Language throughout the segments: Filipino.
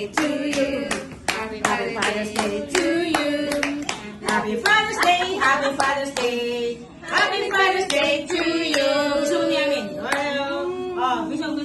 to you. Happy Father's Day to you. Happy Father's Day, Happy Father's Day. Happy Father's Day to you. Gusto mo niyamin? Oh, gusto.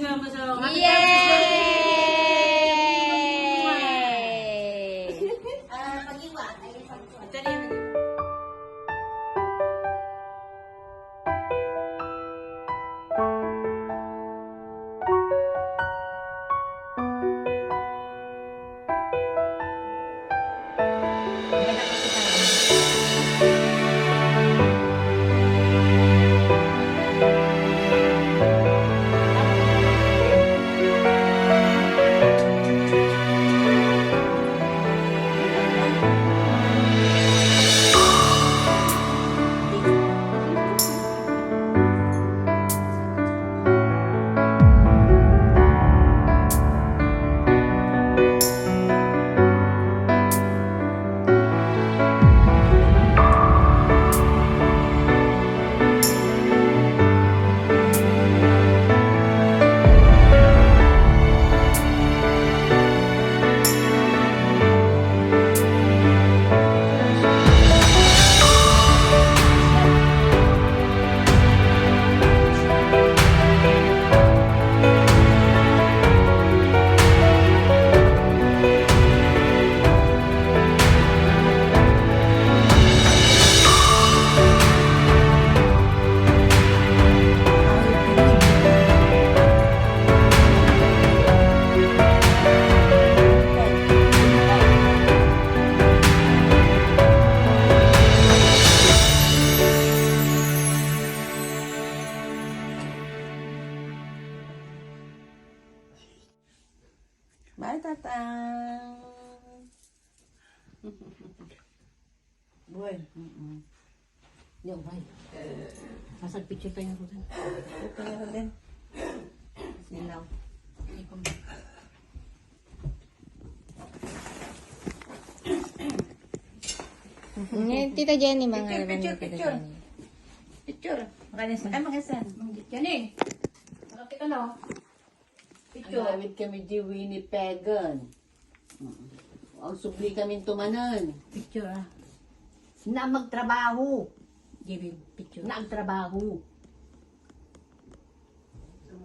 Bye, Tatang. Boy. Yo, bye. Masag picture tayo ko din. Ito na din. Silaw. Tita Jenny, mga Picture. Picture. Ay, magasan. Jenny! Malapit ka na. Picture. Gamit kami di Winnipegan. Ang subli kami tumanan. Picture ah. Na magtrabaho. JB, picture. Na ang trabaho. Ang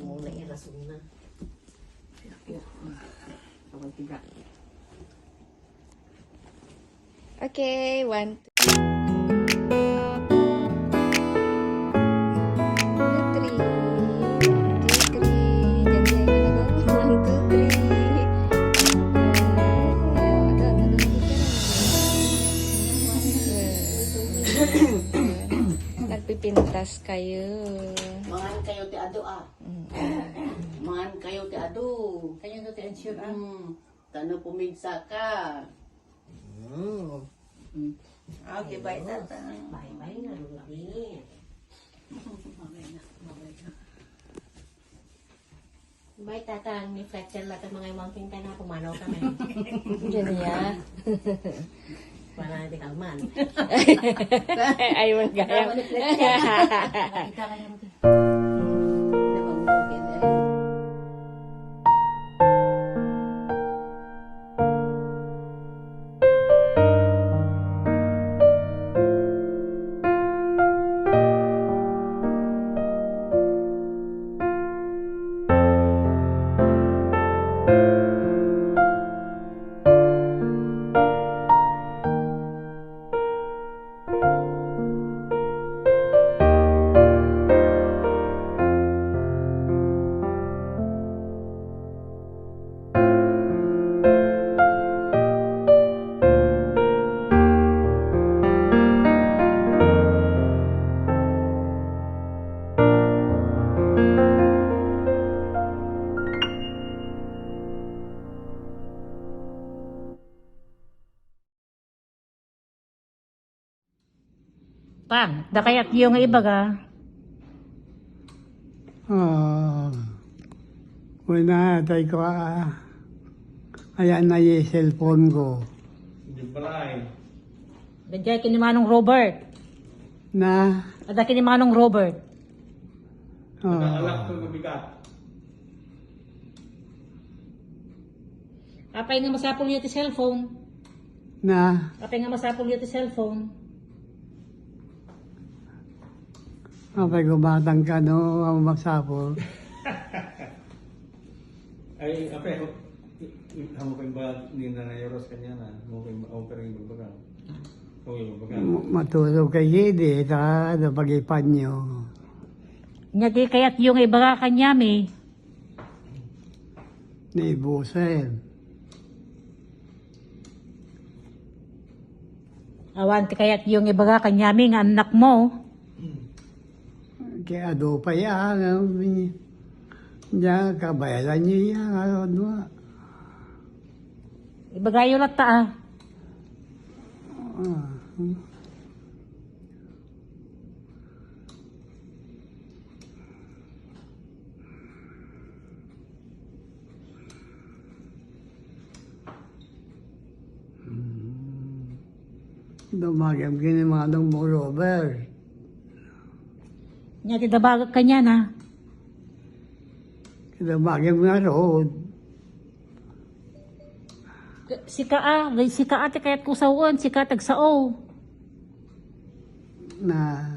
muna irason na. Okay, 1, 2, 3. Nagpipintas kayo. Mangan kayo ti ado ah. Mangan kayo ti ado. Kanya to ensure ah. Tano pumigsa ka. Okay, bye, Tatang. Bye-bye na, Rudy. Bye, Tatang. Ni Fletcher lang ang mga imangking ka na. Pumanaw kami. Diyan niya. Para hindi kalman. Ay, magaya. Kita ka na, Rudy. Pang, dakayat yung iba ka. Una, tayo ko, ayan na yung cellphone ko. Dadya kini Manong Robert. Na, Ada kini Manong Robert. Nag-alak ko mabigat. Apay nga masapol yung cellphone. Na, Apay nga masapol yung cellphone. kapag gumatang ka, no, ang magsapol. Ay, ape, hamo kang ba ni Nanay Ros kanya na, hamo kang pero yung bagbaga. O yung bagbaga. Matulog kay Gidi, ta, napagipan nyo. Nya di kaya't yung iba ka kanyami. Naibusin. Awan ti kaya't yung iba ka kanyami nga anak mo. Kaya do pa yan, diyan, kabayalan nyo yan, ano. Ibagayo lang ta ah. Dumagam kini mga nung moreover. Nya ti dabagak kanya na. Dumagam nga road. Sika ti kaya't kusawon, sika tagsao. Na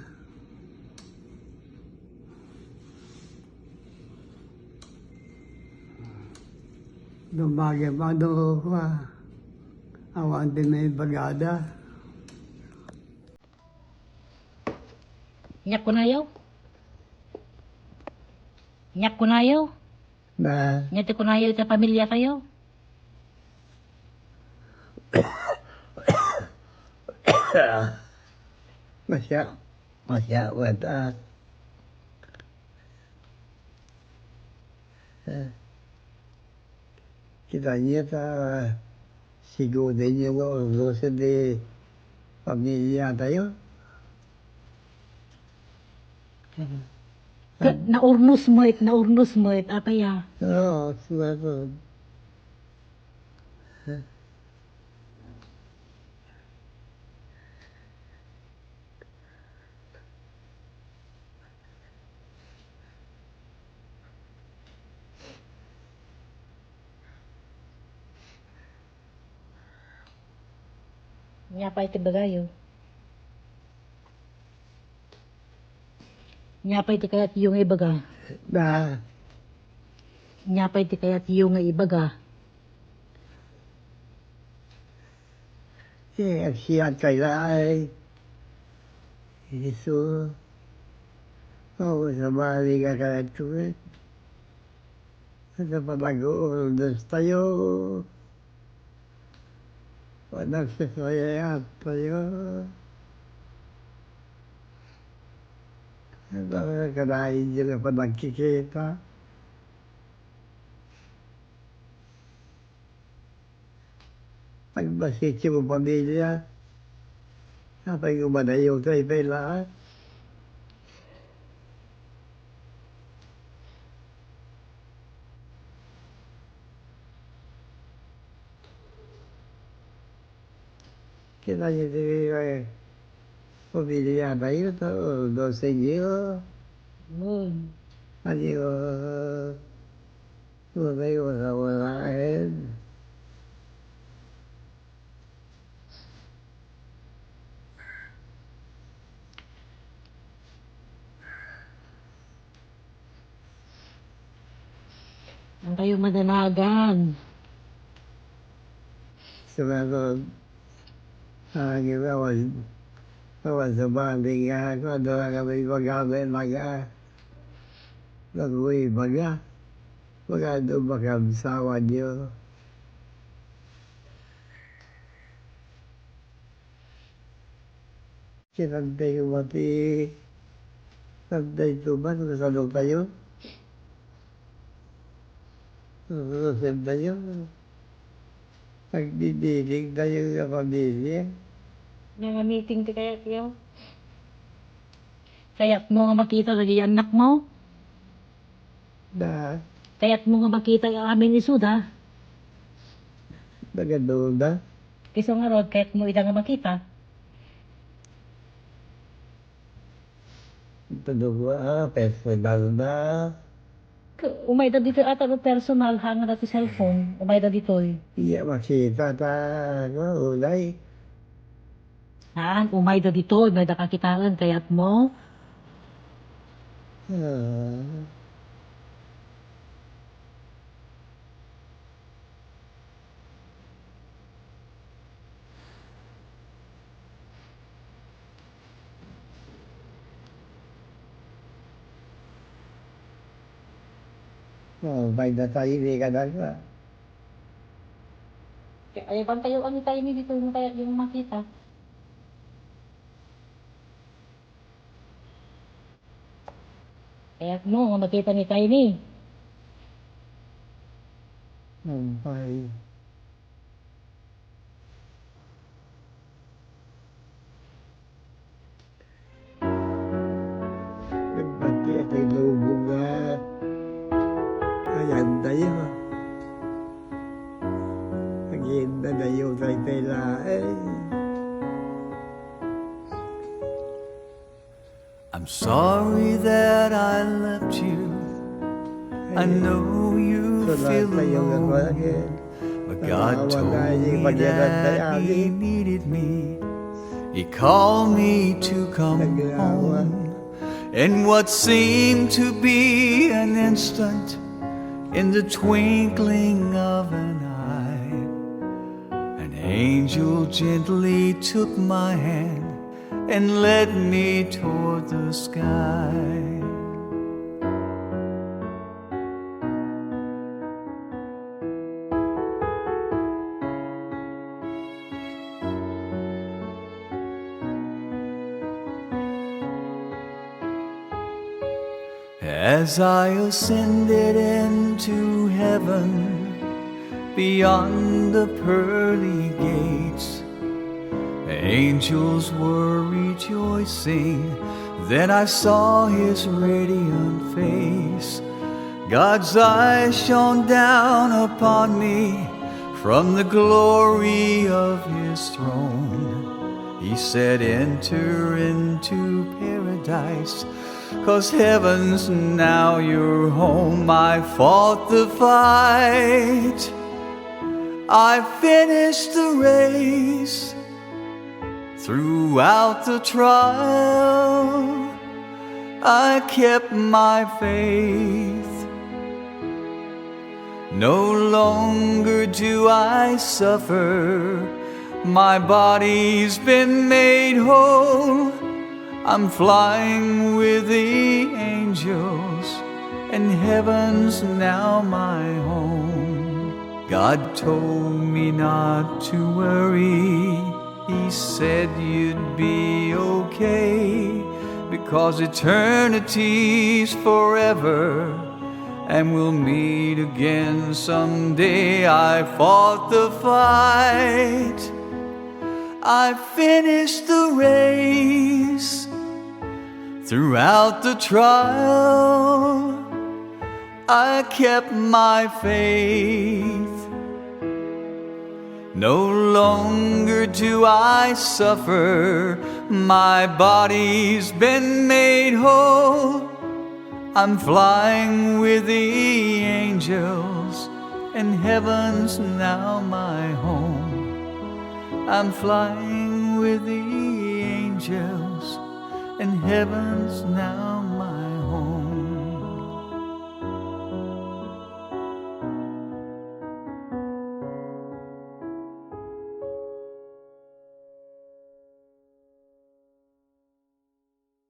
dumagam ano pa. Awan din may bagada. Nyak kunayaw. Nyak kunayaw. Na Nya ti kunayaw ti pamilya kayo. masya wata. Kita niya ta siguro din yung urusan di pamilya tayo. Naurnos mo it, apay ah. Oo, siguro. Nya pa iti bagayo. Nya pa iti kaya't yung ibaga. Na Nya pa iti kaya't yung ibaga. siya kaya ay Isu. Oo, sa bali ka kahit tuwid. Sa pag-uuldas tayo. Nagsasayayat tayo. Kanain nila pa nagkikita. Pagbasit yung pamilya. Kapag umanayaw tayo pa lahat. Kita jadi pamilya tayo to dosa niyo. Ayo tayo wala-walain. Ang kayo madanagan. Sumagot. Kawan sa banding ako, doon kami magkabay nag-uwi baga. Baga doon makamsawa niyo. Sinantay ko mati, santay tuban, kasalong tayo. Susunod tayo. Nagdidilig tayo sa pamilya. Nga-meeting ti kaya't yaw. Kaya't mo nga makita lagi anak mo. Na Kaya't mo nga makita ang amin ni Suda. naganoon na. Kiso nga rod, kaya't mo ita nga makita. personal na. Umayda dito ata no personal hanga na ti cellphone. Umayda dito eh. Iya makita ta, ulay. Umayda dito, umayda kakitaan kayat mo. Ah. May natahili ka na ka. Ay, bang tayo ano tayo ni dito mo kaya yung makita. Kaya mo, makita ni tayo ni. Ay. Nagpati at ay lubong nga. Ayan tayo. Naginda na yung tay lain. I'm sorry that I left you. I know you feel alone, but God told me that He needed me. He called me to come home. In what seemed to be an instant, in the twinkling of an eye, an angel gently took my hand and led me toward the sky. As I ascended into heaven, beyond the pearly gates, angels were rejoicing. Then I saw His radiant face. God's eyes shone down upon me from the glory of His throne. He said, "Enter into paradise, 'cause heaven's now your home." I fought the fight, I finished the race. Throughout the trial, I kept my faith. No longer do I suffer, my body's been made whole. I'm flying with the angels, and heaven's now my home. God told me not to worry. He said you'd be okay, because eternity's forever, and we'll meet again someday. I fought the fight, I finished the race. Throughout the trial, I kept my faith. No longer do I suffer, my body's been made whole. I'm flying with the angels, and heaven's now my home. I'm flying with the angels, and heaven's now